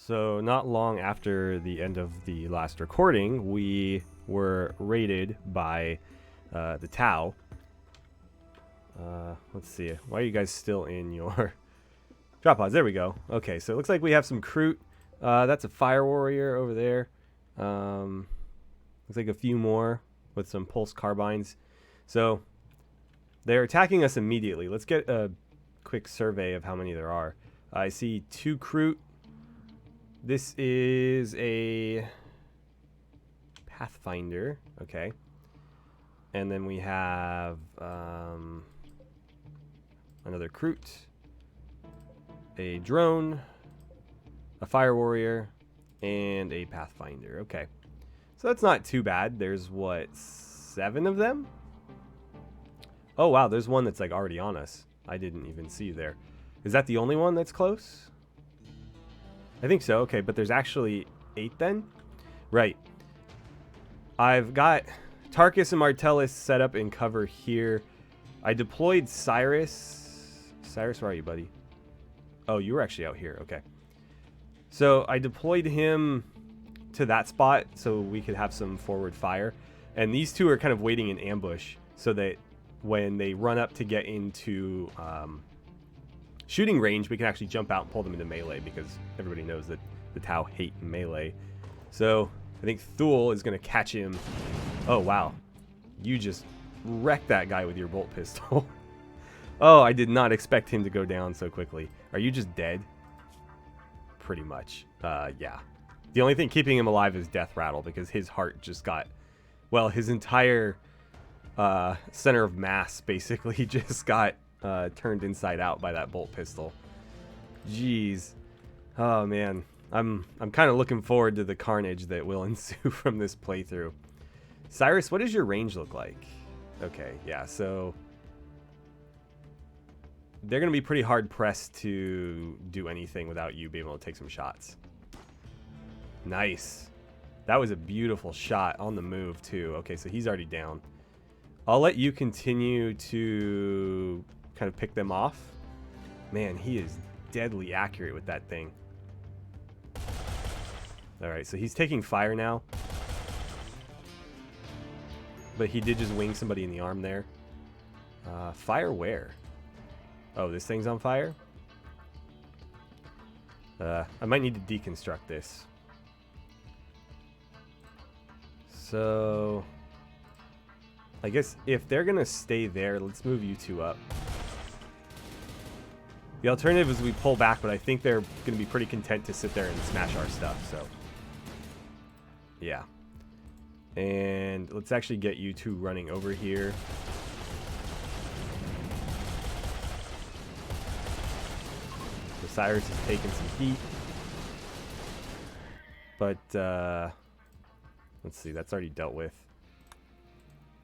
So not long after the end of the last recording, we were raided by the Tau. Let's see. Why are you guys still in your drop pods? There we go. Okay, so it looks like we have some Crute. That's a Fire Warrior over there. Looks like a few more with some pulse carbines. So they're attacking us immediately. Let's get a quick survey of how many there are. I see 2 Crute. This is a Pathfinder. Okay. And then we have another Crute, a drone, a Fire Warrior, and a Pathfinder. Okay. So that's not too bad. There's, what, 7 of them? Oh, wow. There's one that's, like, already on us. I didn't even see you there. Is that the only one that's close? I think so. Okay, but there's actually 8 then? Right. I've got Tarkus and Martellus set up in cover here. I deployed Cyrus. Cyrus, where are you, buddy? Oh, you were actually out here. Okay. So I deployed him to that spot so we could have some forward fire. And these two are kind of waiting in ambush so that when they run up to get into shooting range, we can actually jump out and pull them into melee, because everybody knows that the Tau hate melee. So I think Thule is going to catch him. Oh, wow. You just wrecked that guy with your bolt pistol. Oh, I did not expect him to go down so quickly. Are you just dead? Pretty much. Yeah. The only thing keeping him alive is Death Rattle, because his heart just got... Well, his entire center of mass basically just got turned inside out by that bolt pistol. Jeez. Oh, man. I'm kind of looking forward to the carnage that will ensue from this playthrough. Cyrus, what does your range look like? Okay, yeah, so they're going to be pretty hard pressed to do anything without you being able to take some shots. Nice. That was a beautiful shot on the move, too. Okay, so he's already down. I'll let you continue to kind of pick them off. Man, he is deadly accurate with that thing. Alright, so he's taking fire now. But he did just wing somebody in the arm there. Fire where? Oh, this thing's on fire? I might need to deconstruct this. So I guess if they're gonna stay there, let's move you two up. The alternative is we pull back, but I think they're gonna be pretty content to sit there and smash our stuff, so yeah. And let's actually get you two running over here. So Cyrus is taking some heat. But let's see, that's already dealt with.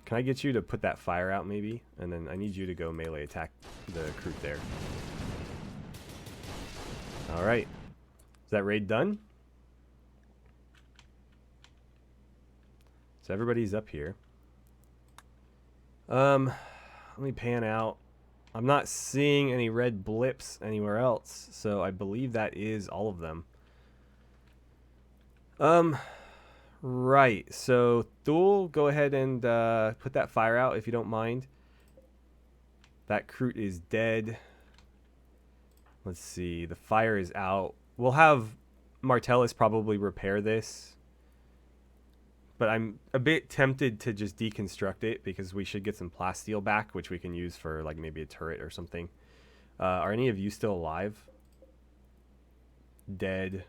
Can I get you to put that fire out maybe? And then I need you to go melee attack the Crute there. Alright. Is that raid done? So everybody's up here. Let me pan out. I'm not seeing any red blips anywhere else, so I believe that is all of them. Right, so Thule, go ahead and put that fire out if you don't mind. That Crute is dead. Let's see, the fire is out. We'll have Martellus probably repair this. But I'm a bit tempted to just deconstruct it, because we should get some plasteel back, which we can use for like maybe a turret or something. Are any of you still alive? Dead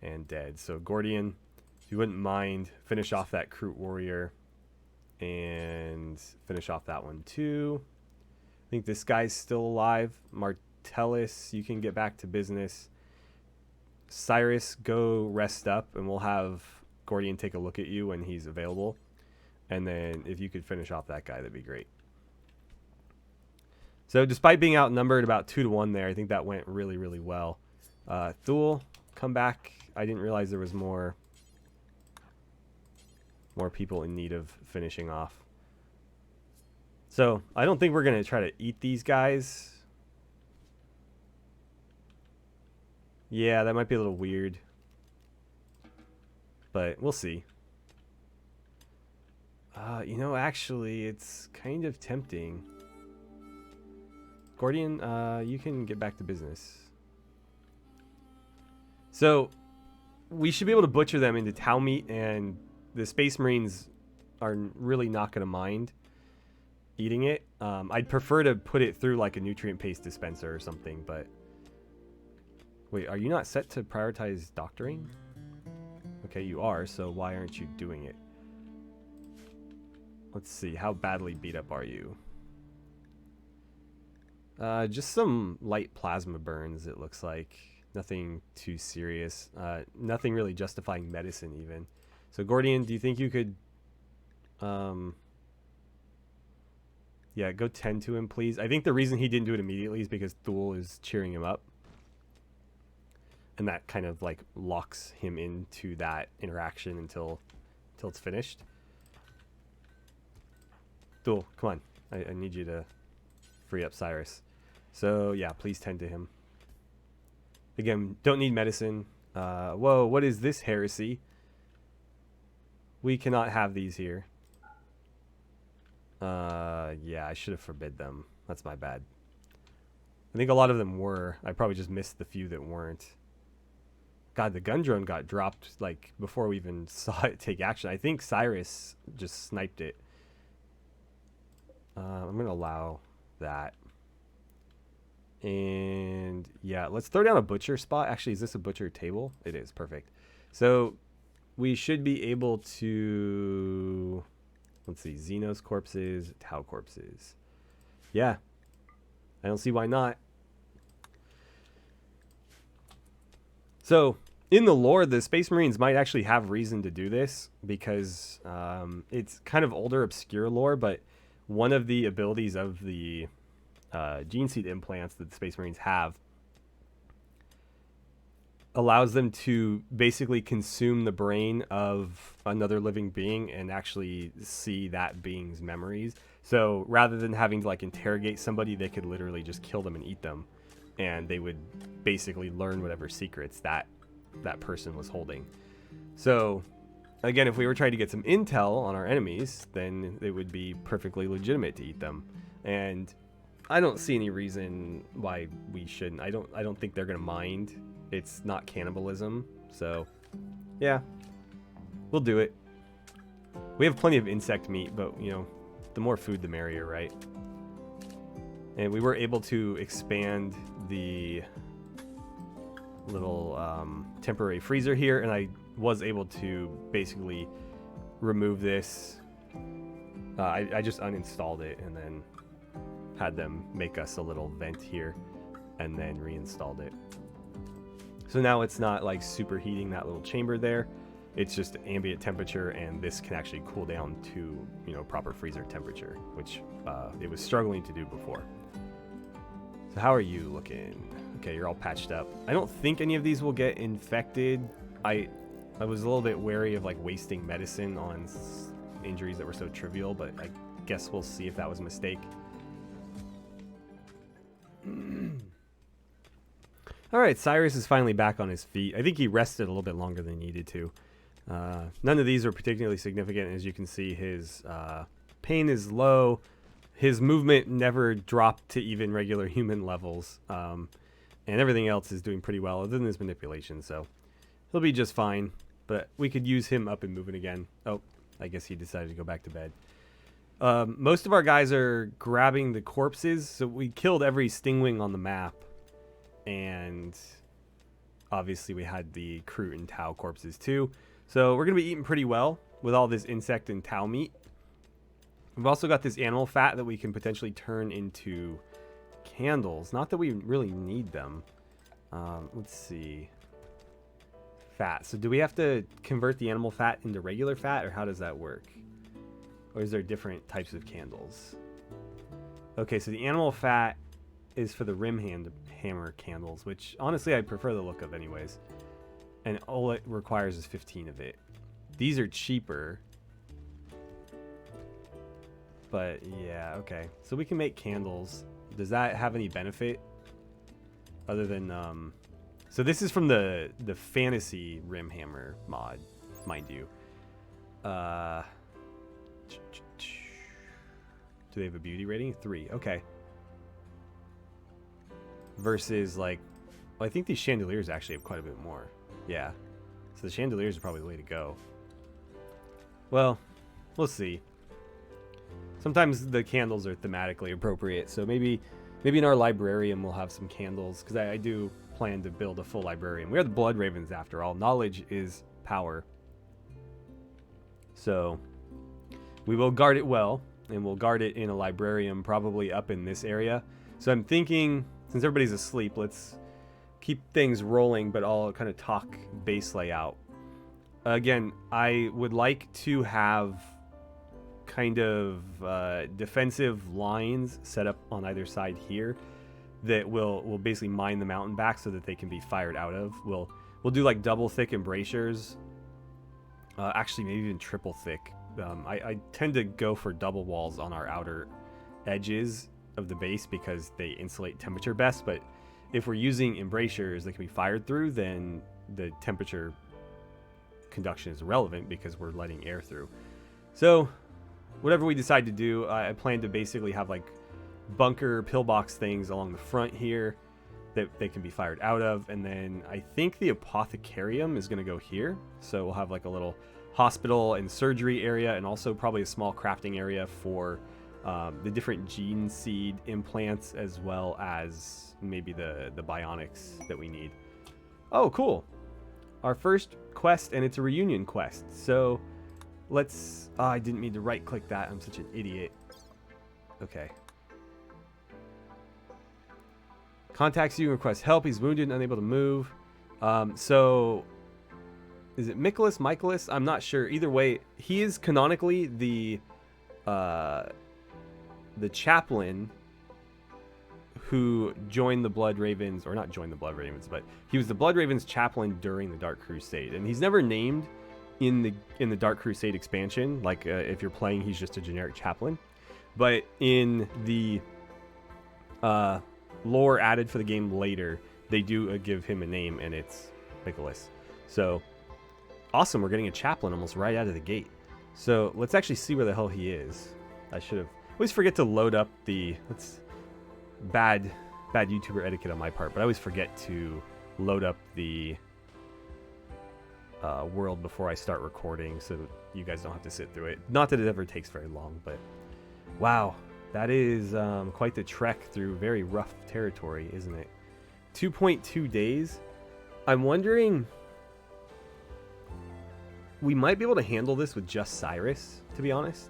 and dead. So Gordian, if you wouldn't mind, finish off that Crute Warrior and finish off that one too. I think this guy's still alive. Martellus, you can get back to business. Cyrus, go rest up, and we'll have Gordian take a look at you when he's available. And then if you could finish off that guy, that'd be great. So despite being outnumbered about 2-1 there, I think that went really, really well. Thule, come back. I didn't realize there was more people in need of finishing off. So I don't think we're going to try to eat these guys. Yeah, that might be a little weird. but we'll see. You know, actually, it's kind of tempting. Gordian, you can get back to business. So, we should be able to butcher them into Tau meat, and the Space Marines are really not going to mind eating it. I'd prefer to put it through like a nutrient paste dispenser or something, but... Wait, are you not set to prioritize doctoring? Okay, you are, so why aren't you doing it? Let's see, how badly beat up are you? Just some light plasma burns, it looks like. Nothing too serious. Nothing really justifying medicine, even. So, Gordian, do you think you could... Yeah, go tend to him, please. I think the reason he didn't do it immediately is because Thule is cheering him up. And that kind of, like, locks him into that interaction until it's finished. Thule, come on. I need you to free up Cyrus. So, yeah, please tend to him. Again, don't need medicine. Whoa, what is this heresy? We cannot have these here. Yeah, I should have forbid them. That's my bad. I think a lot of them were. I probably just missed the few that weren't. God, the gun drone got dropped, like, before we even saw it take action. I think Cyrus just sniped it. I'm going to allow that. And, yeah, let's throw down a butcher spot. Actually, is this a butcher table? It is. Perfect. So, we should be able to... Let's see. Xenos corpses, Tau corpses. Yeah. I don't see why not. So, in the lore, the Space Marines might actually have reason to do this because it's kind of older, obscure lore, but one of the abilities of the gene seed implants that the Space Marines have allows them to basically consume the brain of another living being and actually see that being's memories. So rather than having to like interrogate somebody, they could literally just kill them and eat them, and they would basically learn whatever secrets that person was holding. So again, if we were trying to get some intel on our enemies, then it would be perfectly legitimate to eat them. And I don't see any reason why we shouldn't. I don't think they're gonna mind. It's not cannibalism, so yeah, we'll do it. We have plenty of insect meat, but you know, the more food the merrier, right? And we were able to expand the little temporary freezer here, and I was able to basically remove this. I just uninstalled it and then had them make us a little vent here and then reinstalled it. So now it's not like superheating that little chamber there. It's just ambient temperature, and this can actually cool down to, you know, proper freezer temperature, which it was struggling to do before. So how are you looking? Okay, you're all patched up. I don't think any of these will get infected. I was a little bit wary of like wasting medicine on injuries that were so trivial, but I guess we'll see if that was a mistake. All right, Cyrus is finally back on his feet. I think he rested a little bit longer than he needed to. None of these are particularly significant. As you can see, his pain is low. His movement never dropped to even regular human levels. And everything else is doing pretty well, other than his manipulation. So he'll be just fine. But we could use him up and moving again. Oh, I guess he decided to go back to bed. Most of our guys are grabbing the corpses. So we killed every stingwing on the map. And obviously we had the Kroot and Tau corpses too. So we're going to be eating pretty well with all this insect and Tau meat. We've also got this animal fat that we can potentially turn into candles. Not that we really need them. Let's see. Fat. So do we have to convert the animal fat into regular fat, or how does that work? Or is there different types of candles? Okay, so the animal fat is for the hammer candles, which honestly I prefer the look of anyways. And all it requires is 15 of it. These are cheaper. But yeah, okay. So we can make candles. Does that have any benefit? Other than, so this is from the fantasy rim hammer mod. mind you. Do they have a beauty rating? 3. Okay. Versus, like, well, I think these chandeliers actually have quite a bit more. Yeah. So the chandeliers are probably the way to go. Well, we'll see. Sometimes the candles are thematically appropriate, so maybe in our librarium we'll have some candles, because I do plan to build a full librarium. We are the Blood Ravens after all. Knowledge is power. So we will guard it well, and we'll guard it in a librarium probably up in this area. So I'm thinking, since everybody's asleep, let's keep things rolling, but I'll kind of talk base layout. Again, I would like to have kind of defensive lines set up on either side here that will basically mine the mountain back so that they can be fired out of. We'll do like double thick embrasures, actually maybe even triple thick. I tend to go for double walls on our outer edges of the base because they insulate temperature best, but if we're using embrasures that can be fired through, then the temperature conduction is irrelevant because we're letting air through. So whatever we decide to do, I plan to basically have like bunker pillbox things along the front here that they can be fired out of, and then I think the apothecarium is going to go here, so we'll have like a little hospital and surgery area, and also probably a small crafting area for the different gene seed implants, as well as maybe the bionics that we need. Oh, cool. Our first quest, and it's a reunion quest. So let's... Oh, I didn't mean to right-click that. I'm such an idiot. Okay. Contacts you and requests help. He's wounded and unable to move. So... Is it Michaelis? I'm not sure. Either way, he is canonically the chaplain who joined the Blood Ravens, or not joined the Blood Ravens, but he was the Blood Ravens chaplain during the Dark Crusade, and he's never named in the Dark Crusade expansion. Like if you're playing, he's just a generic chaplain, but in the lore added for the game later, they do give him a name, and it's Michaelis. So awesome, we're getting a chaplain almost right out of the gate. So let's actually see where the hell he is. I should have always forget to load up the bad YouTuber etiquette on my part, but I always forget to load up the world before I start recording, so you guys don't have to sit through it. Not that it ever takes very long, but wow, that is quite the trek through very rough territory, isn't it? 2.2 days. I'm wondering, we might be able to handle this with just Cyrus, to be honest.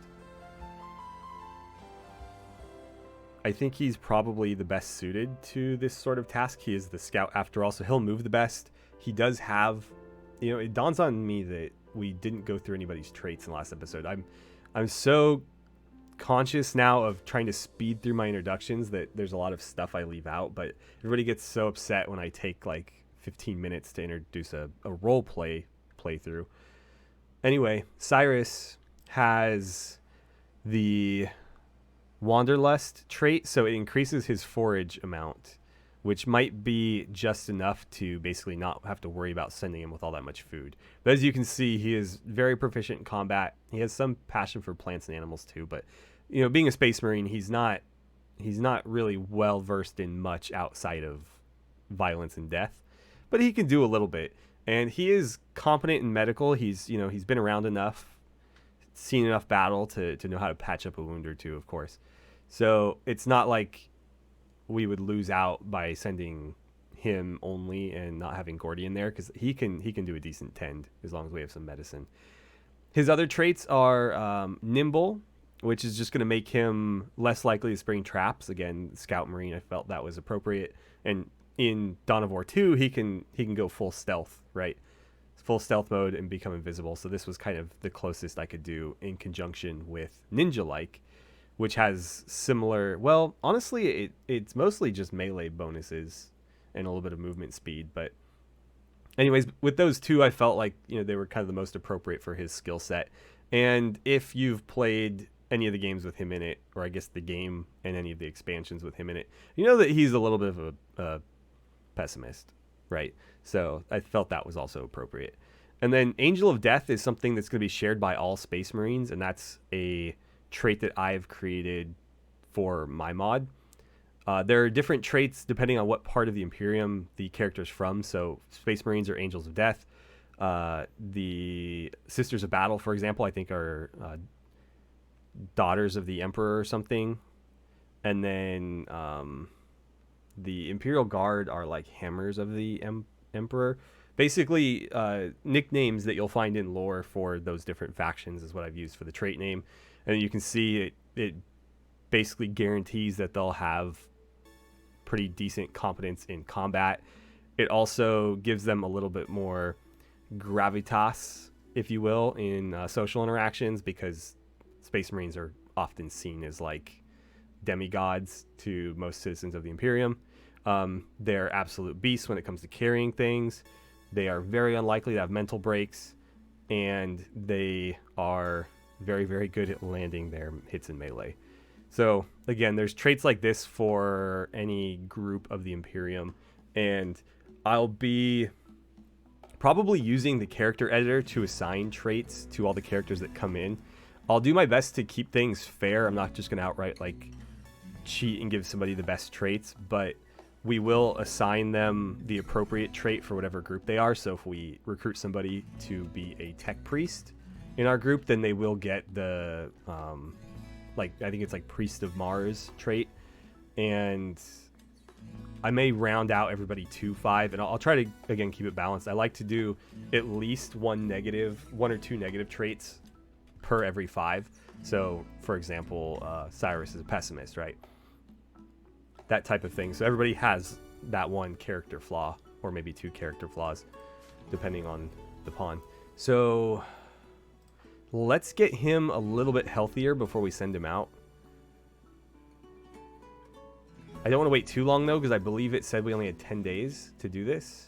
I think he's probably the best suited to this sort of task. He is the scout after all, so he'll move the best. He does have, you know, it dawns on me that we didn't go through anybody's traits in the last episode. I'm so conscious now of trying to speed through my introductions that there's a lot of stuff I leave out, but everybody gets so upset when I take like 15 minutes to introduce a role playthrough. Anyway, Cyrus has the Wanderlust trait, so it increases his forage amount, which might be just enough to basically not have to worry about sending him with all that much food. But as you can see, he is very proficient in combat. He has some passion for plants and animals too, but you know, being a space marine, he's not really well versed in much outside of violence and death, but he can do a little bit. And he is competent in medical. He's been around enough, seen enough battle to know how to patch up a wound or two, of course. So it's not like we would lose out by sending him only and not having Gordian there, because he can do a decent tend as long as we have some medicine. His other traits are nimble, which is just going to make him less likely to spring traps. Again, Scout Marine, I felt that was appropriate. And in Dawn of War 2, he can go full stealth, right? Full stealth mode and become invisible. So this was kind of the closest I could do in conjunction with Ninja-like, which has similar... Well, honestly, it's mostly just melee bonuses and a little bit of movement speed. But anyways, with those two, I felt like, you know, they were kind of the most appropriate for his skill set. And if you've played any of the games with him in it, or I guess the game and any of the expansions with him in it, you know that he's a little bit of a pessimist, right? So I felt that was also appropriate. And then Angel of Death is something that's going to be shared by all Space Marines, and that's a trait that I've created for my mod. There are different traits depending on what part of the Imperium the character's from. So Space Marines are Angels of Death. The Sisters of Battle, for example, I think are Daughters of the Emperor or something. And then the Imperial Guard are like Hammers of the Emperor. Basically, nicknames that you'll find in lore for those different factions is what I've used for the trait name. And you can see it basically guarantees that they'll have pretty decent competence in combat. It also gives them a little bit more gravitas, if you will, in social interactions, because Space Marines are often seen as like demigods to most citizens of the Imperium. They're absolute beasts when it comes to carrying things. They are very unlikely to have mental breaks, and they are very, very good at landing their hits in melee. So again, there's traits like this for any group of the Imperium, and I'll be probably using the character editor to assign traits to all the characters that come in. I'll do my best to keep things fair. I'm not just going to outright like cheat and give somebody the best traits, but we will assign them the appropriate trait for whatever group they are. So if we recruit somebody to be a tech priest in our group, then they will get the like, I think it's like Priest of Mars trait, and I may round out everybody to 5, and I'll try to again keep it balanced. I like to do at least one or two negative traits per every 5. So for example, Cyrus is a pessimist, right? That type of thing. So everybody has that one character flaw, or maybe 2 character flaws, depending on the pawn. So let's get him a little bit healthier before we send him out. I don't want to wait too long though, because I believe it said we only had 10 days to do this.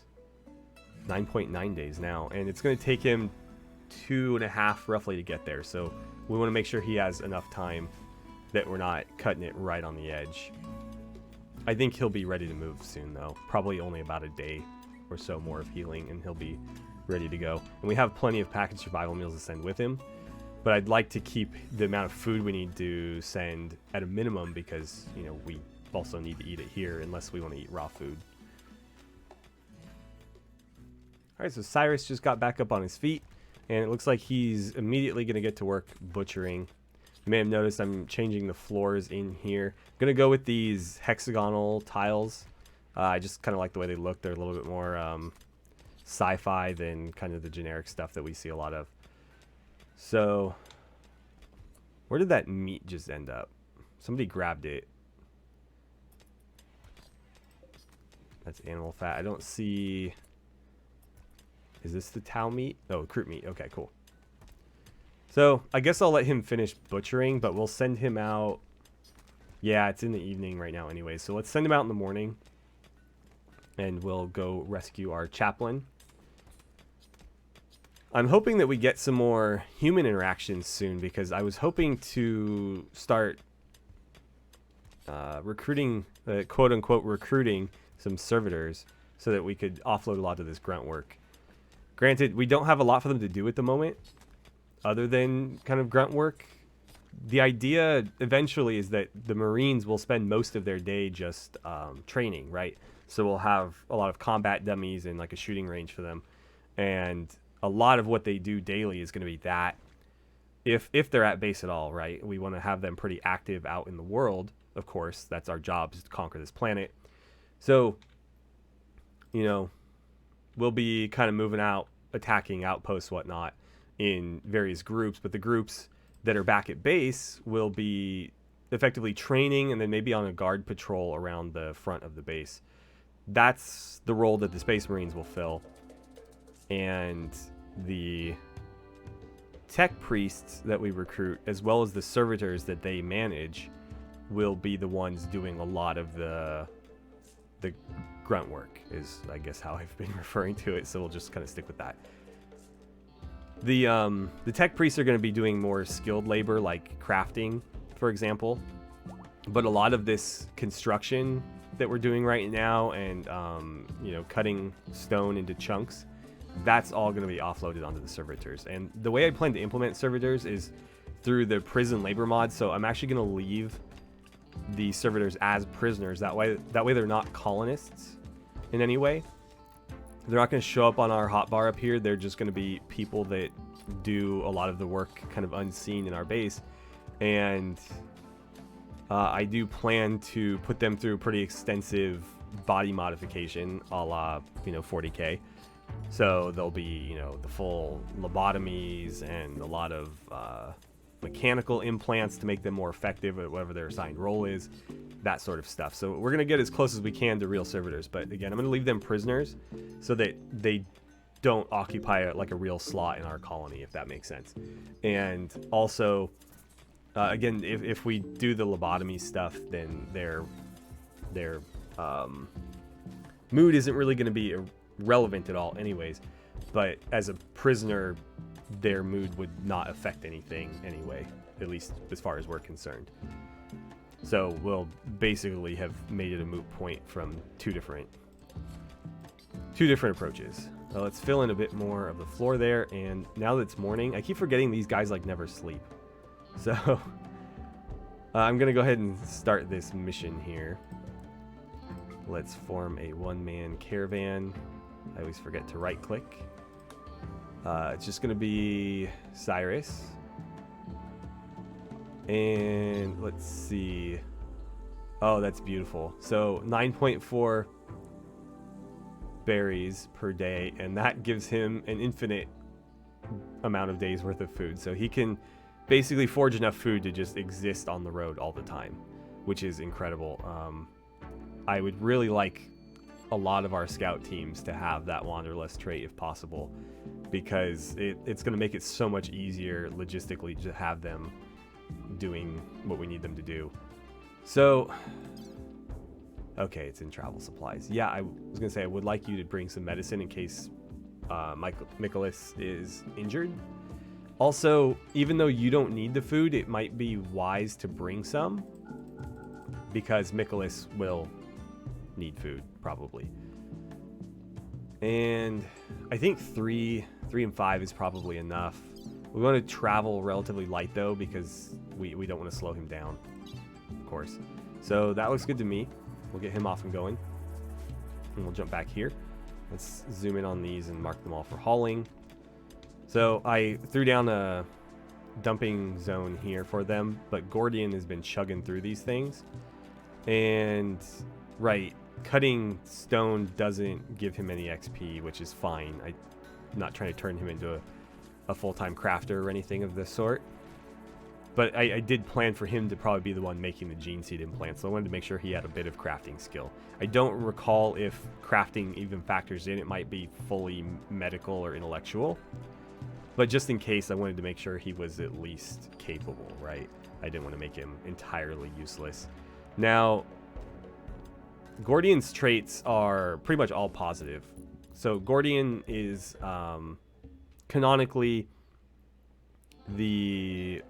9.9 days now, and it's going to take him 2.5 roughly to get there. So we want to make sure he has enough time that we're not cutting it right on the edge. I think he'll be ready to move soon though. Probably only about a day or so more of healing, and he'll be ready to go. And we have plenty of packaged survival meals to send with him, but I'd like to keep the amount of food we need to send at a minimum, because, you know, we also need to eat it here unless we want to eat raw food. Alright, so Cyrus just got back up on his feet, and it looks like he's immediately going to get to work butchering. You may have noticed I'm changing the floors in here. I'm going to go with these hexagonal tiles. I just kind of like the way they look. They're a little bit more sci-fi than kind of the generic stuff that we see a lot of. So, where did that meat just end up? Somebody grabbed it. That's animal fat. I don't see... Is this the Tau meat? Oh, recruit meat. Okay, cool. So, I guess I'll let him finish butchering, but we'll send him out... Yeah, it's in the evening right now anyway, so let's send him out in the morning. And we'll go rescue our Chaplain. I'm hoping that we get some more human interactions soon, because I was hoping to start recruiting, quote-unquote recruiting, some servitors so that we could offload a lot of this grunt work. Granted, we don't have a lot for them to do at the moment, other than kind of grunt work. The idea eventually is that the Marines will spend most of their day just training, right? So we'll have a lot of combat dummies and like a shooting range for them. And a lot of what they do daily is going to be that. If they're at base at all, right? We want to have them pretty active out in the world, of course. That's our job, is to conquer this planet. So, you know, we'll be kind of moving out, attacking outposts, whatnot, in various groups. But the groups that are back at base will be effectively training and then maybe on a guard patrol around the front of the base. That's the role that the Space Marines will fill. And the tech priests that we recruit, as well as the servitors that they manage, will be the ones doing a lot of the grunt work, is I guess how I've been referring to it, so we'll just kind of stick with that. The tech priests are going to be doing more skilled labor, like crafting, for example. But a lot of this construction that we're doing right now, and you know, cutting stone into chunks, that's all going to be offloaded onto the servitors. And the way I plan to implement servitors is through the prison labor mod. So I'm actually going to leave the servitors as prisoners. That way they're not colonists in any way. They're not going to show up on our hotbar up here. They're just going to be people that do a lot of the work kind of unseen in our base. And I do plan to put them through pretty extensive body modification, a la, 40K. So there'll be, the full lobotomies and a lot of mechanical implants to make them more effective at whatever their assigned role is, that sort of stuff. So we're going to get as close as we can to real servitors. But again, I'm going to leave them prisoners so that they don't occupy a real slot in our colony, if that makes sense. And also, again, if we do the lobotomy stuff, then their mood isn't really going to be relevant at all anyways. But as a prisoner, their mood would not affect anything anyway, at least as far as we're concerned. So we'll basically have made it a moot point from two different approaches. Let's fill in a bit more of the floor there. And now that it's morning, I keep forgetting these guys never sleep. So I'm going to go ahead and start this mission here. Let's form a one-man caravan. I always forget to right-click. It's just going to be Cyrus. And let's see. Oh, that's beautiful. So 9.4 berries per day, and that gives him an infinite amount of days worth of food. So he can basically forge enough food to just exist on the road all the time, which is incredible. I would really like a lot of our scout teams to have that wanderlust trait if possible, because it's going to make it so much easier logistically to have them doing what we need them to do. So, okay, it's in travel supplies. Yeah, I was going to say I would like you to bring some medicine in case Nicholas is injured. Also, even though you don't need the food, it might be wise to bring some, because Nicholas will need food, probably. And I think 3 and 5 is probably enough. We want to travel relatively light, though, because we don't want to slow him down, of course. So that looks good to me. We'll get him off and going. And we'll jump back here. Let's zoom in on these and mark them all for hauling. So I threw down a dumping zone here for them, but Gordian has been chugging through these things. And, right, cutting stone doesn't give him any XP, which is fine. I'm not trying to turn him into a full-time crafter or anything of this sort. But I did plan for him to probably be the one making the gene seed implants, so I wanted to make sure he had a bit of crafting skill. I don't recall if crafting even factors in. It might be fully medical or intellectual. But just in case, I wanted to make sure he was at least capable, right? I didn't want to make him entirely useless. Now, Gordian's traits are pretty much all positive. So Gordian is canonically the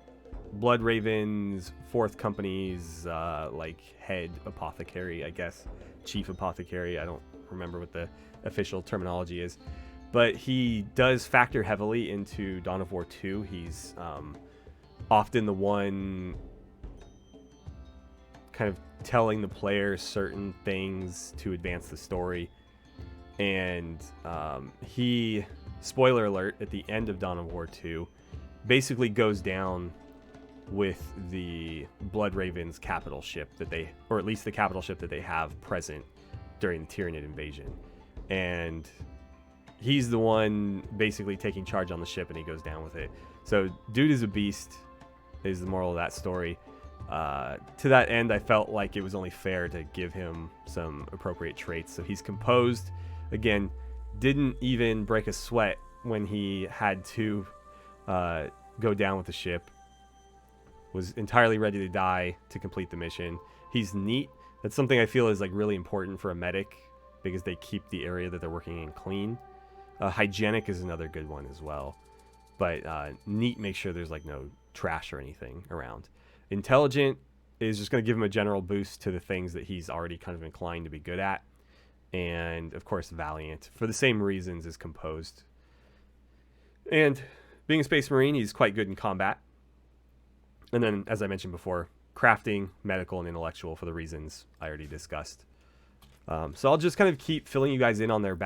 Blood Raven's 4th company's head apothecary, I guess. Chief apothecary. I don't remember what the official terminology is. But he does factor heavily into Dawn of War 2. He's often the one kind of telling the player certain things to advance the story. And he, spoiler alert, at the end of Dawn of War 2, basically goes down with the Blood Raven's capital ship that they, or at least the capital ship that they have present during the Tyranid invasion. And he's the one basically taking charge on the ship, and he goes down with it. So dude is a beast, is the moral of that story. To that end, I felt like it was only fair to give him some appropriate traits. So he's composed. Again, didn't even break a sweat when he had to go down with the ship. Was entirely ready to die to complete the mission. He's neat. That's something I feel is really important for a medic, because they keep the area that they're working in clean. Hygienic is another good one as well. But neat makes sure there's no trash or anything around. Intelligent is just going to give him a general boost to the things that he's already kind of inclined to be good at. And of course, Valiant, for the same reasons as Composed. And being a Space Marine, he's quite good in combat. And then, as I mentioned before, crafting, medical, and intellectual for the reasons I already discussed. So I'll just kind of keep filling you guys in on their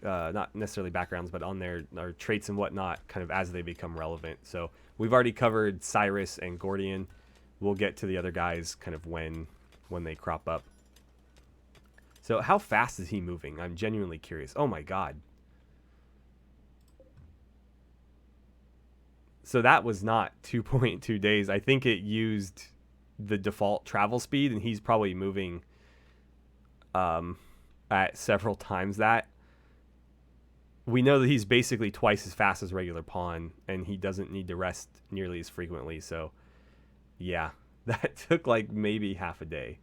not necessarily backgrounds, but on their traits and whatnot, kind of as they become relevant. So we've already covered Cyrus and Gordian. We'll get to the other guys kind of when they crop up. So how fast is he moving? I'm genuinely curious. Oh my god. So that was not 2.2 days. I think it used the default travel speed, and he's probably moving at several times that. We know that he's basically twice as fast as regular pawn, and he doesn't need to rest nearly as frequently. So, yeah, that took like maybe half a day.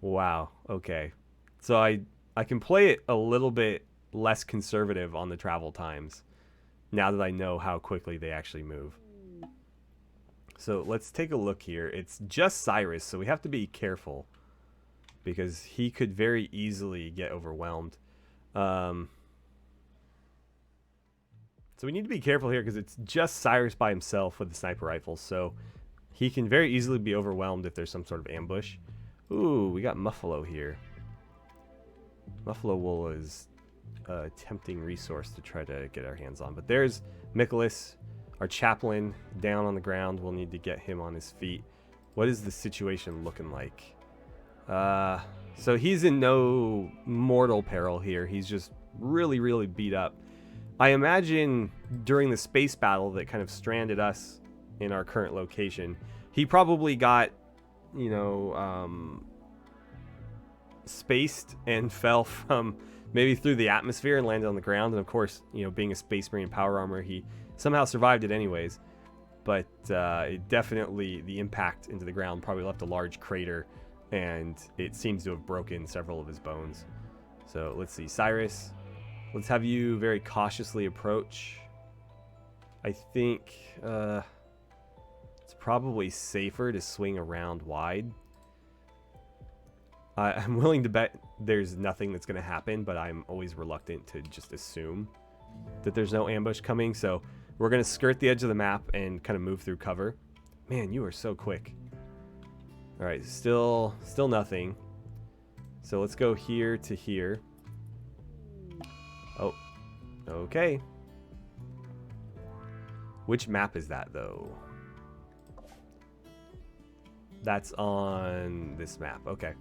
Wow. Okay. So I can play it a little bit less conservative on the travel times now that I know how quickly they actually move. So let's take a look here. It's just Cyrus, so we have to be careful because he could very easily get overwhelmed. So we need to be careful here because it's just Cyrus by himself with the sniper rifle, so he can very easily be overwhelmed if there's some sort of ambush. Ooh, we got Muffalo here. Muffalo wool is a tempting resource to try to get our hands on. But there's Nicholas, our chaplain, down on the ground. We'll need to get him on his feet. What is the situation looking like? So he's in no mortal peril here. He's just really, really beat up. I imagine during the space battle that kind of stranded us in our current location, he probably got, you know, spaced and fell from maybe through the atmosphere and landed on the ground. And of course, you know, being a Space Marine power armor, he somehow survived it anyways. But it definitely, the impact into the ground probably left a large crater, and it seems to have broken several of his bones. So let's see, Cyrus, let's have you very cautiously approach. I think it's probably safer to swing around wide. I'm willing to bet there's nothing that's going to happen, but I'm always reluctant to just assume that there's no ambush coming. So we're going to skirt the edge of the map and kind of move through cover. Man, you are so quick. All right, still nothing. So let's go here to here. Oh, okay. Which map is that, though? That's on this map. Okay.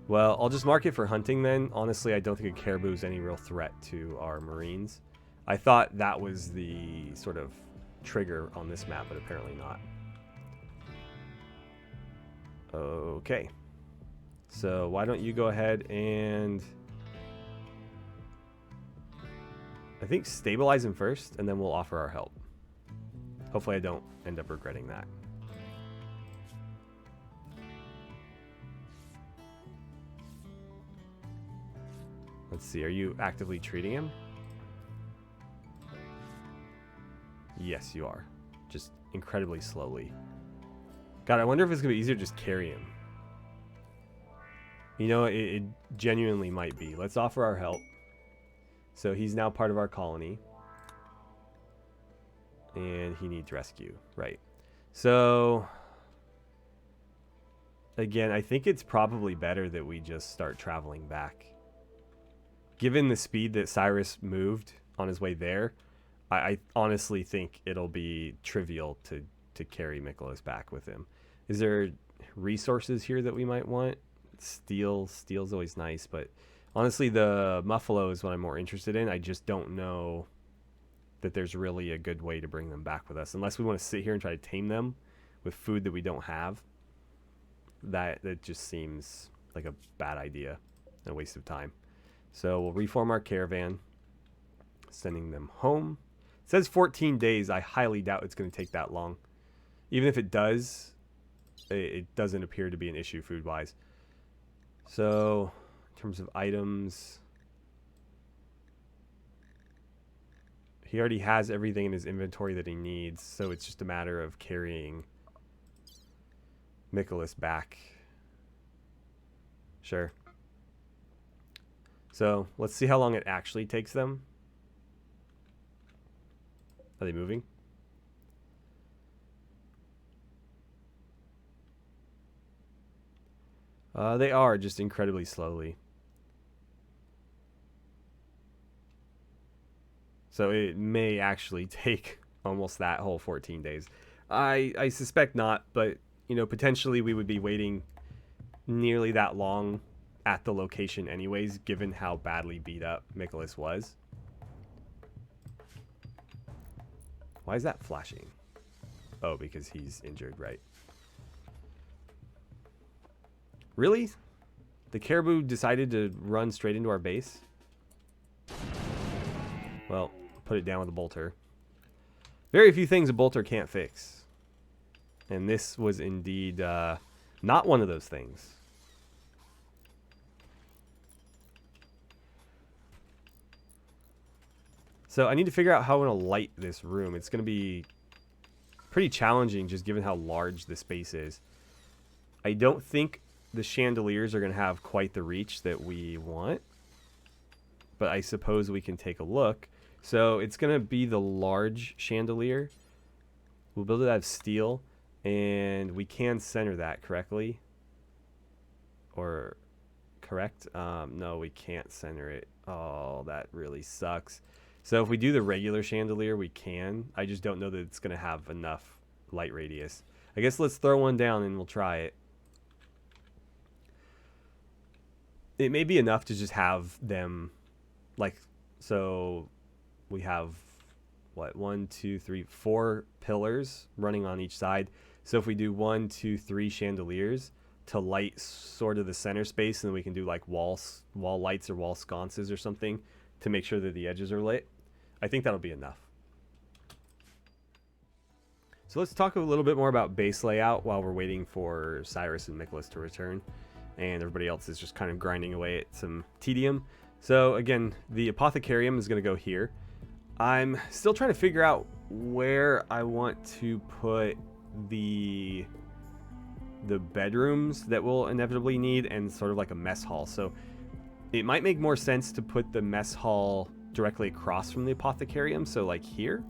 Well, I'll just mark it for hunting then. Honestly, I don't think a caribou is any real threat to our Marines. I thought that was the sort of trigger on this map, but apparently not. Okay. So why don't you go ahead and... I think stabilize him first, and then we'll offer our help. Hopefully I don't end up regretting that. Let's see, are you actively treating him? Yes, you are. Just incredibly slowly. God, I wonder if it's going to be easier to just carry him. You know, it genuinely might be. Let's offer our help. So he's now part of our colony. And he needs rescue. Right. So, again, I think it's probably better that we just start traveling back. Given the speed that Cyrus moved on his way there, I honestly think it'll be trivial to carry Nicholas back with him. Is there resources here that we might want? Steel's always nice, but honestly, the Muffalo is what I'm more interested in. I just don't know that there's really a good way to bring them back with us, unless we want to sit here and try to tame them with food that we don't have. That just seems like a bad idea and a waste of time. So we'll reform our caravan, sending them home. It says 14 days. I highly doubt it's going to take that long. Even if it does, it doesn't appear to be an issue food-wise. So, in terms of items, he already has everything in his inventory that he needs, so it's just a matter of carrying Nicholas back. Sure. So let's see how long it actually takes them. Are they moving? They are, just incredibly slowly. So it may actually take almost that whole 14 days. I suspect not, but you know, potentially we would be waiting nearly that long at the location anyways, given how badly beat up Nicholas was. Why is that flashing? Oh, because he's injured, right? Really? The caribou decided to run straight into our base? Well, put it down with a bolter. Very few things a bolter can't fix. And this was indeed not one of those things. So I need to figure out how I'm going to light this room. It's going to be pretty challenging just given how large the space is. I don't think the chandeliers are going to have quite the reach that we want. But I suppose we can take a look. So it's going to be the large chandelier. We'll build it out of steel. And we can center that correctly. Or correct? No, we can't center it. Oh, that really sucks. So if we do the regular chandelier, we can. I just don't know that it's going to have enough light radius. I guess let's throw one down and we'll try it. It may be enough to just have them, like, so we have, what, 1, 2, 3, 4 pillars running on each side. So if we do 1, 2, 3 chandeliers to light sort of the center space, and then we can do like wall lights or wall sconces or something to make sure that the edges are lit. I think that'll be enough. So let's talk a little bit more about base layout while we're waiting for Cyrus and Nicholas to return. And everybody else is just kind of grinding away at some tedium. So again, the apothecarium is going to go here. I'm still trying to figure out where I want to put the bedrooms that we'll inevitably need and sort of like a mess hall. So it might make more sense to put the mess hall directly across from the apothecarium, so like here,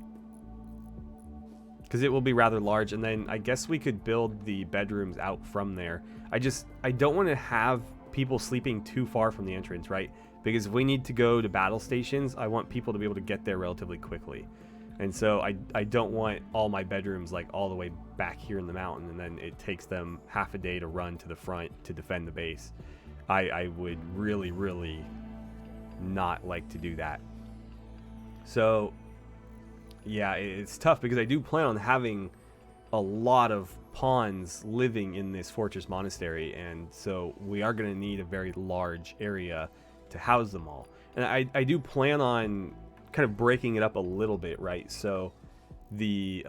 because it will be rather large. And then I guess we could build the bedrooms out from there. I don't want to have people sleeping too far from the entrance, right? Because if we need to go to battle stations, I want people to be able to get there relatively quickly. And so I don't want all my bedrooms like all the way back here in the mountain, and then it takes them half a day to run to the front to defend the base. I would really, really not like to do that. So yeah, it's tough because I do plan on having a lot of pawns living in this fortress monastery, and so we are going to need a very large area to house them all. And I do plan on kind of breaking it up a little bit, right? So the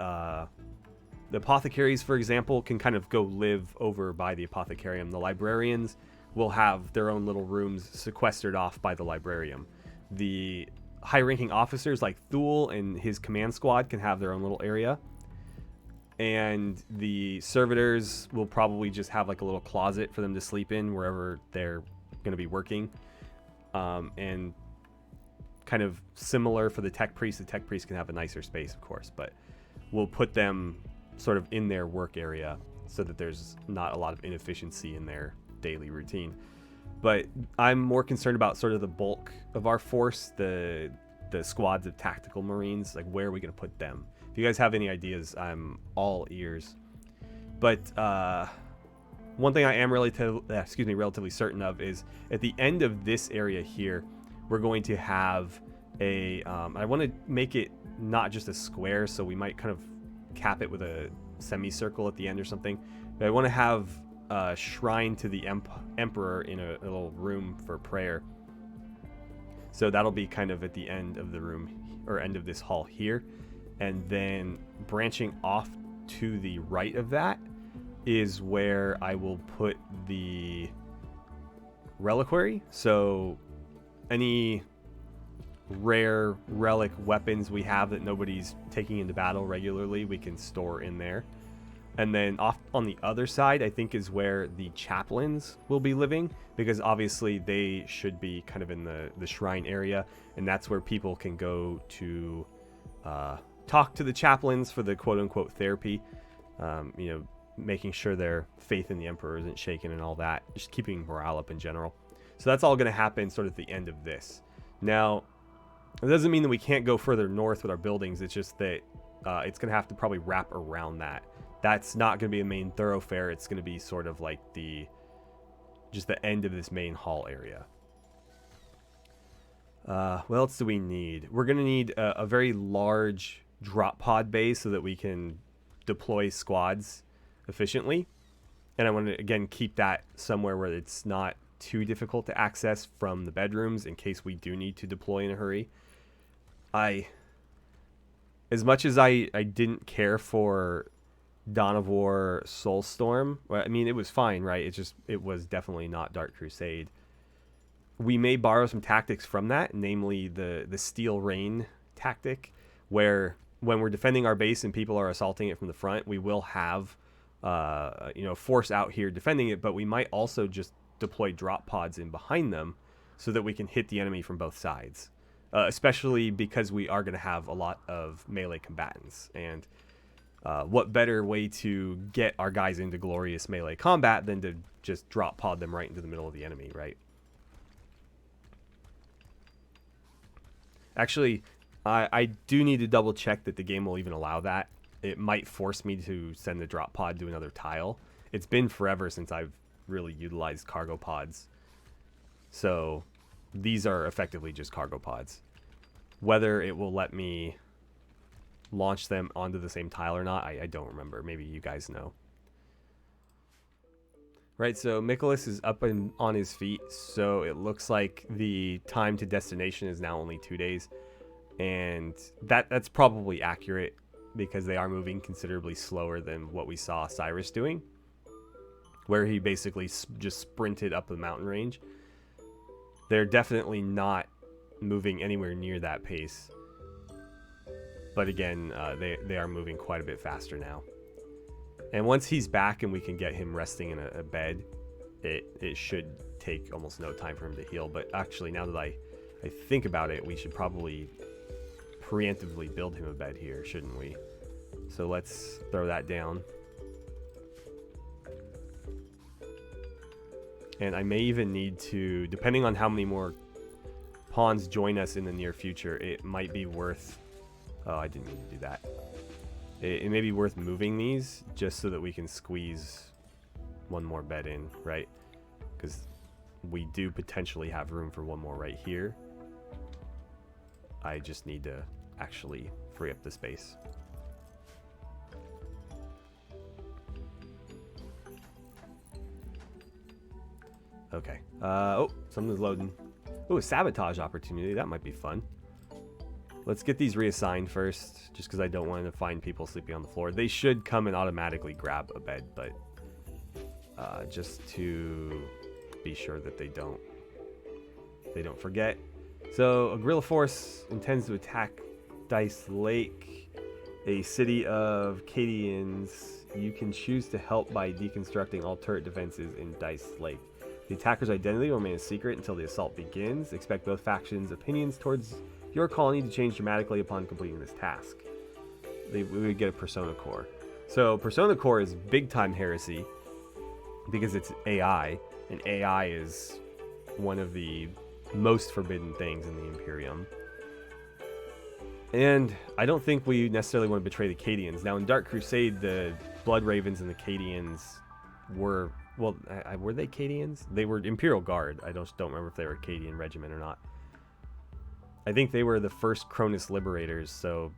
apothecaries, for example, can kind of go live over by the apothecarium. The librarians will have their own little rooms sequestered off by the librarium. The high-ranking officers like Thule and his command squad can have their own little area. And the servitors will probably just have like a little closet for them to sleep in wherever they're going to be working. And kind of similar for the tech priest. The tech priest can have a nicer space, of course, but we'll put them sort of in their work area so that there's not a lot of inefficiency in their daily routine. But I'm more concerned about sort of the bulk of our force, the squads of tactical marines. Like, where are we going to put them? If you guys have any ideas, I'm all ears. But one thing I am relatively certain of is at the end of this area here, we're going to have a I want to make it not just a square, so we might kind of cap it with a semicircle at the end or something. But I want to have a shrine to the emperor in a little room for prayer. So that'll be kind of at the end of the room, or end of this hall here. And then branching off to the right of that is where I will put the reliquary. So any rare relic weapons we have that nobody's taking into battle regularly, we can store in there. And then off on the other side, I think, is where the chaplains will be living, because obviously they should be kind of in the shrine area, and that's where people can go to talk to the chaplains for the quote-unquote therapy. You know, making sure their faith in the Emperor isn't shaken and all that. Just keeping morale up in general. So that's all going to happen sort of at the end of this. Now, it doesn't mean that we can't go further north with our buildings. It's just that it's going to have to probably wrap around that. That's not going to be a main thoroughfare. It's going to be sort of like just the end of this main hall area. What else do we need? We're going to need a very large drop pod base so that we can deploy squads efficiently. And I want to, again, keep that somewhere where it's not too difficult to access from the bedrooms in case we do need to deploy in a hurry. As much as I didn't care for Dawn of War Soulstorm, well, I mean, it was fine, right? It was definitely not Dark Crusade. We may borrow some tactics from that, namely the Steel Rain tactic, where when we're defending our base and people are assaulting it from the front, we will have force out here defending it, but we might also just deploy drop pods in behind them so that we can hit the enemy from both sides, especially because we are going to have a lot of melee combatants. And what better way to get our guys into glorious melee combat than to just drop pod them right into the middle of the enemy, right? Actually, I do need to double check that the game will even allow that. It might force me to send the drop pod to another tile. It's been forever since I've really utilized cargo pods. So these are effectively just cargo pods. Whether it will let me launch them onto the same tile or not, I don't remember. Maybe you guys know. Right, so Nicholas is up and on his feet, so it looks like the time to destination is now only 2 days. And that's probably accurate because they are moving considerably slower than what we saw Cyrus doing, where he basically just sprinted up the mountain range. They're definitely not moving anywhere near that pace. But again, they are moving quite a bit faster now. And once he's back and we can get him resting in a bed, it should take almost no time for him to heal. But actually, now that I think about it, we should probably preemptively build him a bed here, shouldn't we? So let's throw that down. And I may even need to, depending on how many more pawns join us in the near future, it might be worth... Oh, I didn't mean to do that. It may be worth moving these just so that we can squeeze one more bed in, right? Because we do potentially have room for one more right here. I just need to actually free up the space. Okay. Oh, something's loading. Oh, a sabotage opportunity. That might be fun. Let's get these reassigned first, just because I don't want to find people sleeping on the floor. They should come and automatically grab a bed, but just to be sure that they don't forget. So, a guerrilla force intends to attack Dice Lake, a city of Cadians. You can choose to help by deconstructing all turret defenses in Dice Lake. The attacker's identity will remain a secret until the assault begins. Expect both factions' opinions towards your colony to change dramatically upon completing this task. We would get a Persona Core. So Persona Core is big time heresy because it's AI, and AI is one of the most forbidden things in the Imperium. And I don't think we necessarily want to betray the Cadians. Now in Dark Crusade, the Blood Ravens and the Cadians were, well, were they Cadians? They were Imperial Guard. I don't remember if they were a Cadian regiment or not. I think they were the first Cronus Liberators, so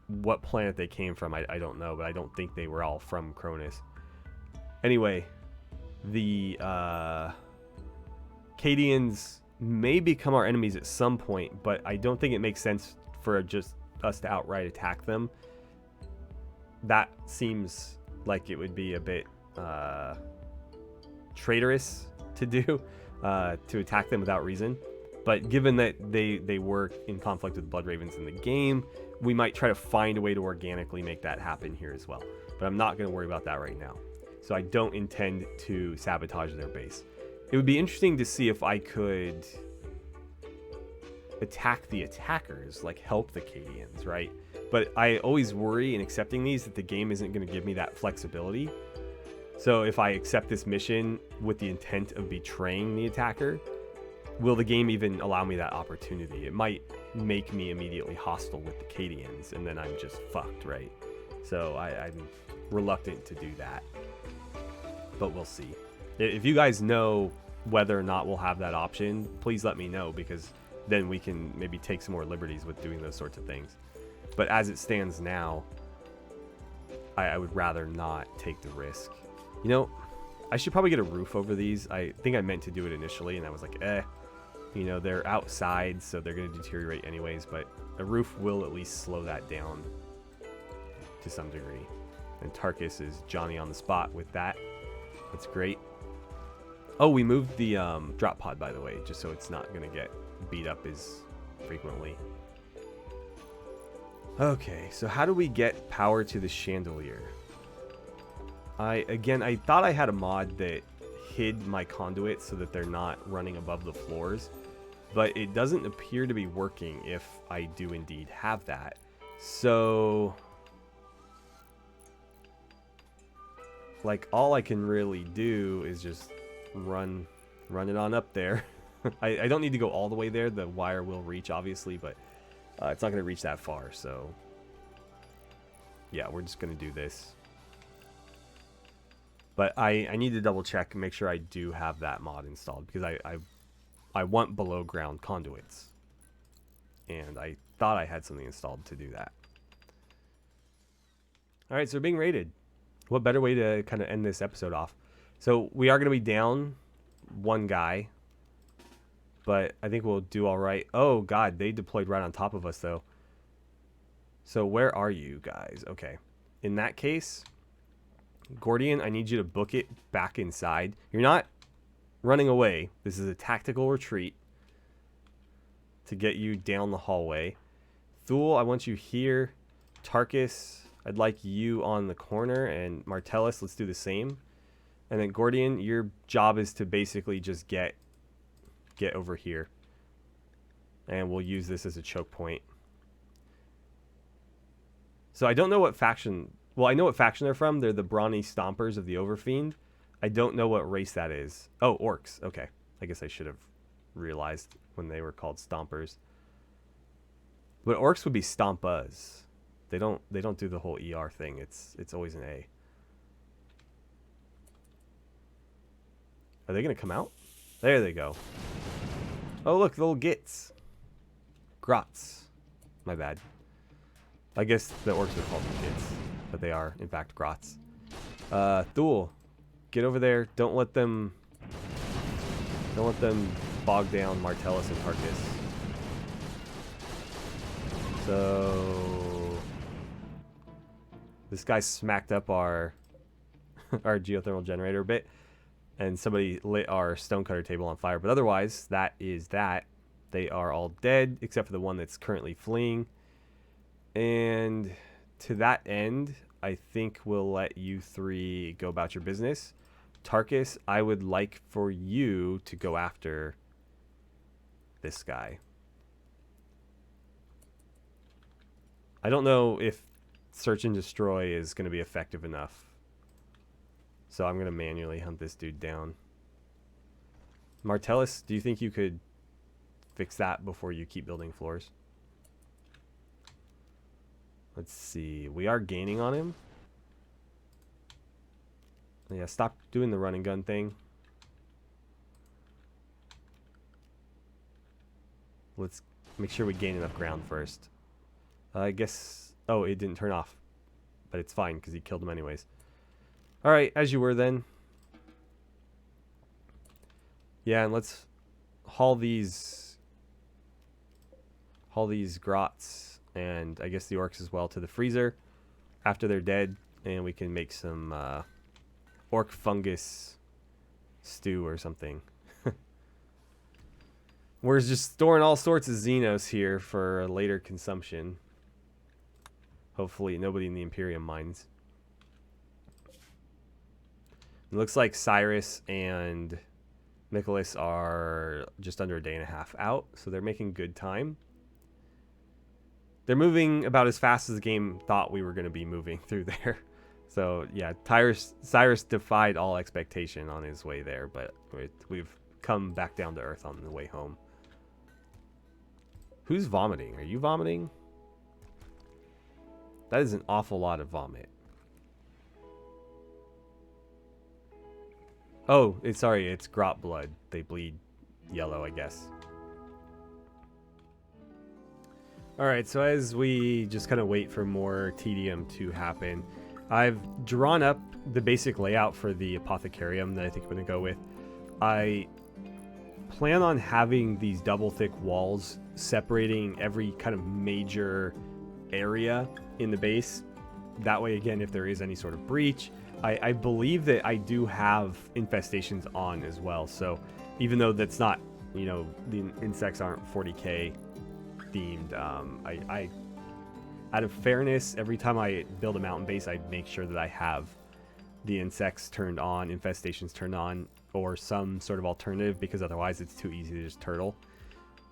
what planet they came from, I don't know, but I don't think they were all from Cronus. Anyway, the Cadians may become our enemies at some point, but I don't think it makes sense for just us to outright attack them. That seems like it would be a bit traitorous to do, to attack them without reason. But given that they were in conflict with Blood Ravens in the game, we might try to find a way to organically make that happen here as well. But I'm not going to worry about that right now. So I don't intend to sabotage their base. It would be interesting to see if I could attack the attackers, like help the Cadians, right? But I always worry in accepting these that the game isn't going to give me that flexibility. So if I accept this mission with the intent of betraying the attacker, will the game even allow me that opportunity? It might make me immediately hostile with the Cadians, and then I'm just fucked, right? So I'm reluctant to do that. But we'll see. If you guys know whether or not we'll have that option, please let me know, because then we can maybe take some more liberties with doing those sorts of things. But as it stands now, I would rather not take the risk. You know, I should probably get a roof over these. I think I meant to do it initially, and I was like, you know, they're outside, so they're going to deteriorate anyways, but a roof will at least slow that down to some degree. And Tarkus is Johnny on the spot with that. That's great. Oh, we moved the drop pod, by the way, just so it's not going to get beat up as frequently. Okay, so how do we get power to the chandelier? I thought I had a mod that hid my conduits so that they're not running above the floors, but it doesn't appear to be working if I do indeed have that. So, like, all I can really do is just run it on up there. I don't need to go all the way there. The wire will reach, obviously, but it's not going to reach that far. So, yeah, we're just going to do this. But I need to double check and make sure I do have that mod installed, because I want below ground conduits. And I thought I had something installed to do that. Alright, so we're being raided. What better way to kind of end this episode off? So we are going to be down one guy, but I think we'll do alright. Oh god, they deployed right on top of us though. So where are you guys? Okay. In that case, Gordian, I need you to book it back inside. You're not running away. This is a tactical retreat to get you down the hallway. Thule, I want you here. Tarkus, I'd like you on the corner. And Martellus, let's do the same. And then Gordian, your job is to basically just get over here. And we'll use this as a choke point. So I don't know what faction... Well, I know what faction they're from. They're the Brawny Stompers of the Overfiend. I don't know what race that is. Oh, orcs. Okay. I guess I should have realized when they were called Stompers. But orcs would be Stompas. They don't do the whole ER thing. It's always an A. Are they going to come out? There they go. Oh, look, the little gits. Grots. My bad. I guess the orcs are called gits. But they are, in fact, grots. Thule, get over there. Don't let them bog down Martellus and Tarkus. So this guy smacked up our geothermal generator a bit, and somebody lit our stonecutter table on fire. But otherwise, that is that. They are all dead except for the one that's currently fleeing. And to that end, I think we'll let you three go about your business. Tarkus, I would like for you to go after this guy. I don't know if search and destroy is going to be effective enough. So I'm going to manually hunt this dude down. Martellus, do you think you could fix that before you keep building floors? Let's see. We are gaining on him. Yeah, stop doing the run and gun thing. Let's make sure we gain enough ground first. I guess... Oh, it didn't turn off. But it's fine, because he killed him anyways. Alright, as you were then. Yeah, and let's haul these grots, and I guess the orcs as well, to the freezer after they're dead, and we can make some orc fungus stew or something. We're just storing all sorts of xenos here for later consumption. Hopefully nobody in the Imperium minds. It looks like Cyrus and Nicholas are just under a day and a half out, so they're making good time. They're moving about as fast as the game thought we were going to be moving through there. So, yeah, Cyrus defied all expectation on his way there, but we've come back down to earth on the way home. Who's vomiting? Are you vomiting? That is an awful lot of vomit. Oh, sorry, it's grot blood. They bleed yellow, I guess. Alright, so as we just kind of wait for more tedium to happen, I've drawn up the basic layout for the apothecarium that I think I'm going to go with. I plan on having these double thick walls separating every kind of major area in the base. That way, again, if there is any sort of breach, I believe that I do have infestations on as well. So even though that's not, you know, the insects aren't 40k themed, I out of fairness, every time I build a mountain base, I make sure that I have the insects turned on, infestations turned on, or some sort of alternative, because otherwise it's too easy to just turtle.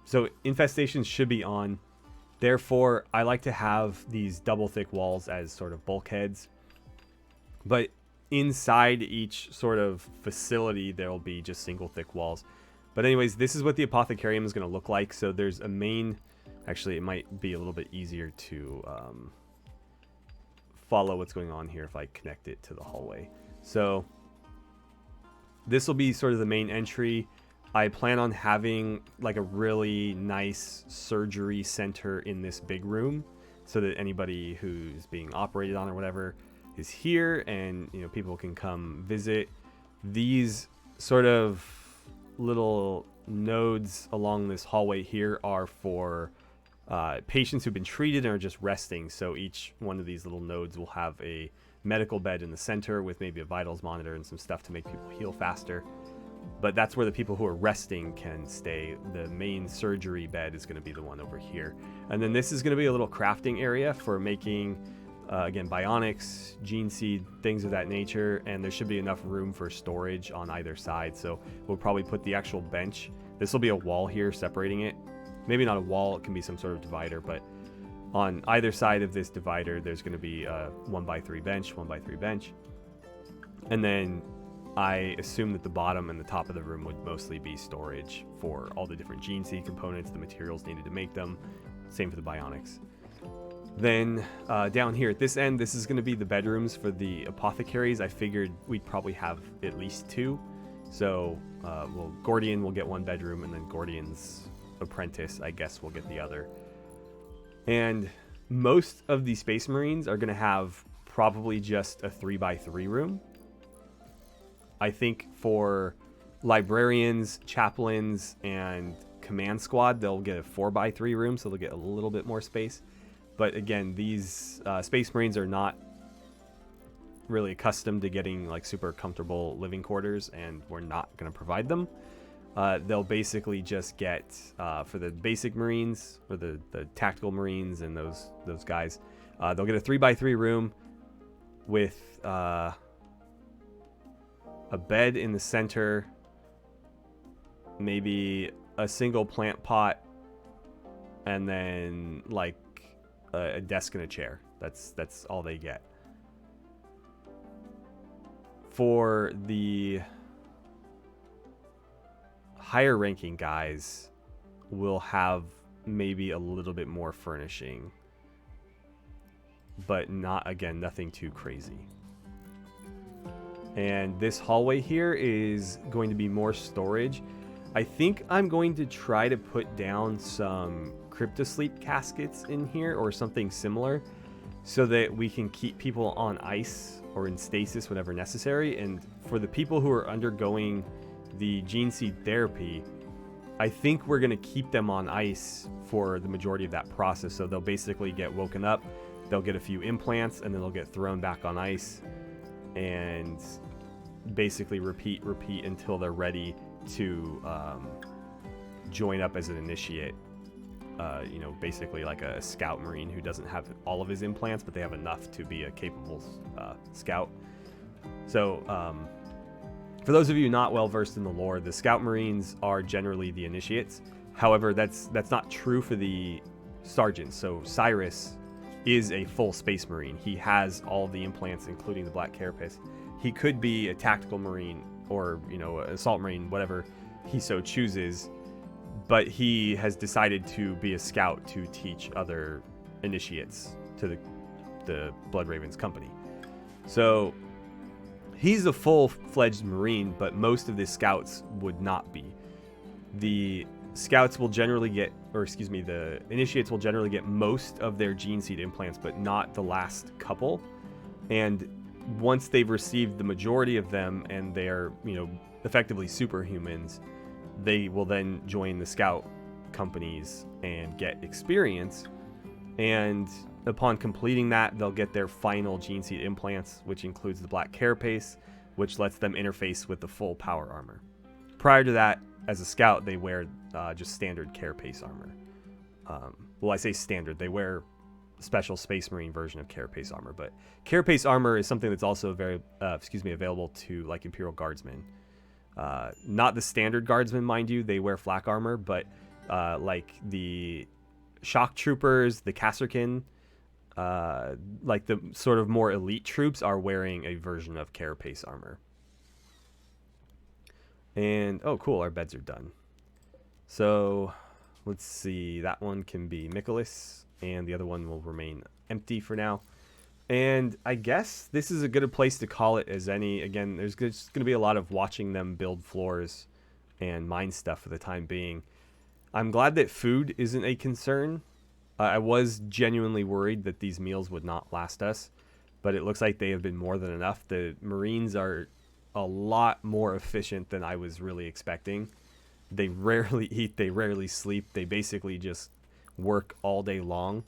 So infestations should be on. Therefore, I like to have these double thick walls as sort of bulkheads. But inside each sort of facility, there will be just single thick walls. But anyways, this is what the apothecarium is going to look like. So there's a main... Actually, it might be a little bit easier to follow what's going on here if I connect it to the hallway. So this will be sort of the main entry. I plan on having like a really nice surgery center in this big room so that anybody who's being operated on or whatever is here, and you know, people can come visit. These sort of little nodes along this hallway here are for patients who've been treated and are just resting. So each one of these little nodes will have a medical bed in the center with maybe a vitals monitor and some stuff to make people heal faster. But that's where the people who are resting can stay. The main surgery bed is going to be the one over here. And then this is going to be a little crafting area for making, again, bionics, gene seed, things of that nature. And there should be enough room for storage on either side. So we'll probably put the actual bench. This will be a wall here separating it. Maybe not a wall, it can be some sort of divider, but on either side of this divider, there's going to be a 1x3 bench, 1x3 bench. And then I assume that the bottom and the top of the room would mostly be storage for all the different gene seed components, the materials needed to make them. Same for the bionics. Then down here at this end, this is going to be the bedrooms for the apothecaries. I figured we'd probably have at least 2. So, well, Gordian will get 1 bedroom, and then Gordian's apprentice, I guess, will get the other. And most of the Space Marines are going to have probably just a 3x3 room. I think for librarians, chaplains, and command squad, they'll get a 4x3 room, so they'll get a little bit more space. But again, these Space Marines are not really accustomed to getting like super comfortable living quarters, and we're not going to provide them. They'll basically just get, for the basic Marines, or the tactical Marines and those guys, they'll get a 3x3 room with a bed in the center, maybe a single plant pot, and then like a desk and a chair. That's all they get. For the higher ranking guys, will have maybe a little bit more furnishing, but not, again, nothing too crazy. And this hallway here is going to be more storage. I think I'm going to try to put down some cryptosleep caskets in here or something similar, so that we can keep people on ice or in stasis whenever necessary. And for the people who are undergoing the gene seed therapy, I think we're going to keep them on ice for the majority of that process. So they'll basically get woken up, they'll get a few implants, and then they'll get thrown back on ice, and basically repeat until they're ready to join up as an initiate. You know, basically like a scout marine who doesn't have all of his implants, but they have enough to be a capable scout. So For those of you not well versed in the lore, the Scout Marines are generally the initiates. However, that's not true for the sergeants. So Cyrus is a full Space Marine. He has all the implants, including the Black Carapace. He could be a tactical Marine or, you know, an Assault Marine, whatever he so chooses. But he has decided to be a scout to teach other initiates to the Blood Ravens company. So he's a full-fledged Marine, but most of the scouts would not be. The scouts will generally get, or excuse me, the initiates will generally get most of their gene seed implants, but not the last couple. And once they've received the majority of them and they're, you know, effectively superhumans, they will then join the scout companies and get experience. And upon completing that, they'll get their final gene seed implants, which includes the Black Carapace, which lets them interface with the full power armor. Prior to that, as a scout, they wear just standard Carapace armor. Well, I say standard. They wear special Space Marine version of Carapace armor, but Carapace armor is something that's also very, available to like Imperial Guardsmen. Not the standard Guardsmen, mind you. They wear flak armor, but like the Shock Troopers, the Kasserkin, like the sort of more elite troops are wearing a version of Carapace armor. And, oh cool, our beds are done. So, let's see, that one can be Michaelis, and the other one will remain empty for now. And I guess this is a good place to call it as any. Again, there's just going to be a lot of watching them build floors and mine stuff for the time being. I'm glad that food isn't a concern. I was genuinely worried that these meals would not last us, but it looks like they have been more than enough. The Marines are a lot more efficient than I was really expecting. They rarely eat, they rarely sleep. They basically just work all day long.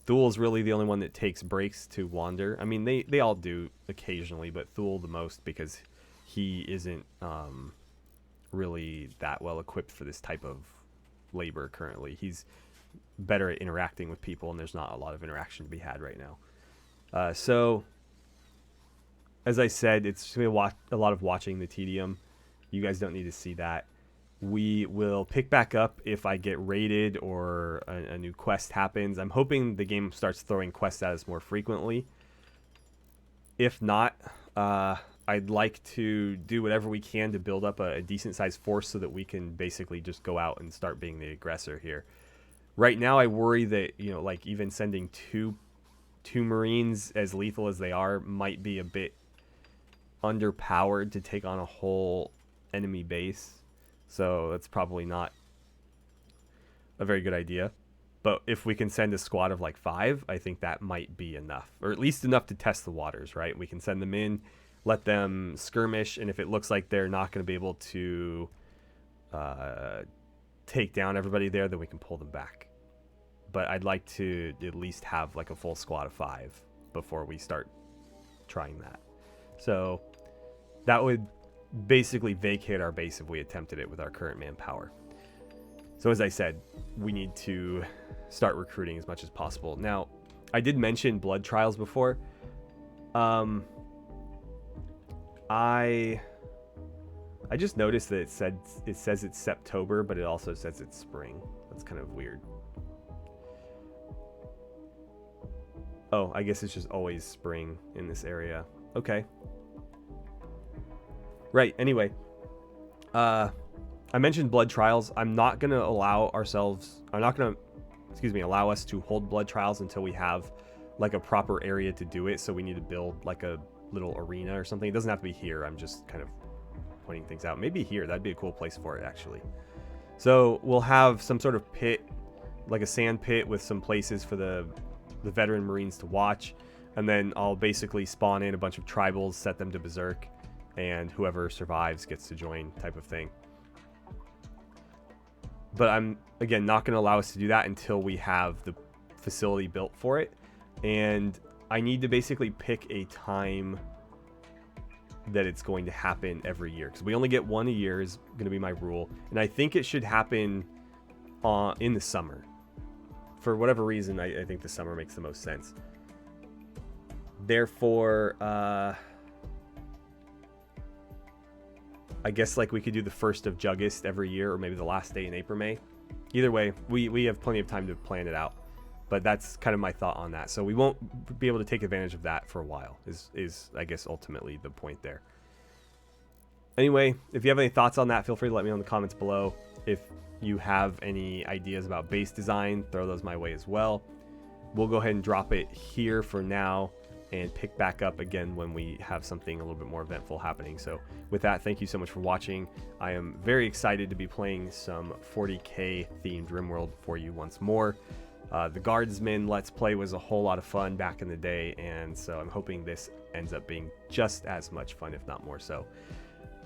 Thul's really the only one that takes breaks to wander. I mean, they all do occasionally, but Thul the most because he isn't really that well equipped for this type of labor currently. He's better at interacting with people, and there's not a lot of interaction to be had right now. So, as I said, it's going to be a lot of watching the tedium. You guys don't need to see that. We will pick back up if I get raided or a new quest happens. I'm hoping the game starts throwing quests at us more frequently. If not, I'd like to do whatever we can to build up a decent-sized force so that we can basically just go out and start being the aggressor here. Right now, I worry that, you know, like even sending two Marines, as lethal as they are, might be a bit underpowered to take on a whole enemy base. So that's probably not a very good idea. But if we can send a squad of like 5, I think that might be enough. Or at least enough to test the waters, right? We can send them in, let them skirmish, and if it looks like they're not going to be able to take down everybody there, then we can pull them back. But I'd like to at least have like a full squad of 5 before we start trying that. So that would basically vacate our base if we attempted it with our current manpower. So as I said, we need to start recruiting as much as possible. Now, I did mention blood trials before. I just noticed that it says it's September, but it also says it's spring. That's kind of weird. Oh, I guess it's just always spring in this area. Okay. Right, anyway. I mentioned blood trials. I'm not going to allow us to hold blood trials until we have like a proper area to do it. So we need to build like a little arena or something. It doesn't have to be here. I'm just kind of pointing things out. Maybe here. That'd be a cool place for it, actually. So we'll have some sort of pit, like a sand pit with some places for the veteran Marines to watch. And then I'll basically spawn in a bunch of tribals, set them to berserk, and whoever survives gets to join, type of thing. But I'm, again, not going to allow us to do that until we have the facility built for it. And I need to basically pick a time that it's going to happen every year, because we only get one a year is going to be my rule. And I think it should happen in the summer. For whatever reason, I think the summer makes the most sense. Therefore, I guess like we could do the 1st of Juggist every year, or maybe the last day in April, May. Either way, we have plenty of time to plan it out. But that's kind of my thought on that. So we won't be able to take advantage of that for a while, is I guess ultimately the point there. Anyway, if you have any thoughts on that, feel free to let me know in the comments below. If you have any ideas about base design, throw those my way as well. We'll go ahead and drop it here for now and pick back up again when we have something a little bit more eventful happening. So with that, thank you so much for watching. I am very excited to be playing some 40k themed Rimworld for you once more. The Guardsman Let's Play was a whole lot of fun back in the day, and so I'm hoping this ends up being just as much fun, if not more so.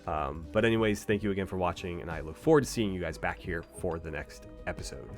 But anyways, thank you again for watching, and I look forward to seeing you guys back here for the next episode.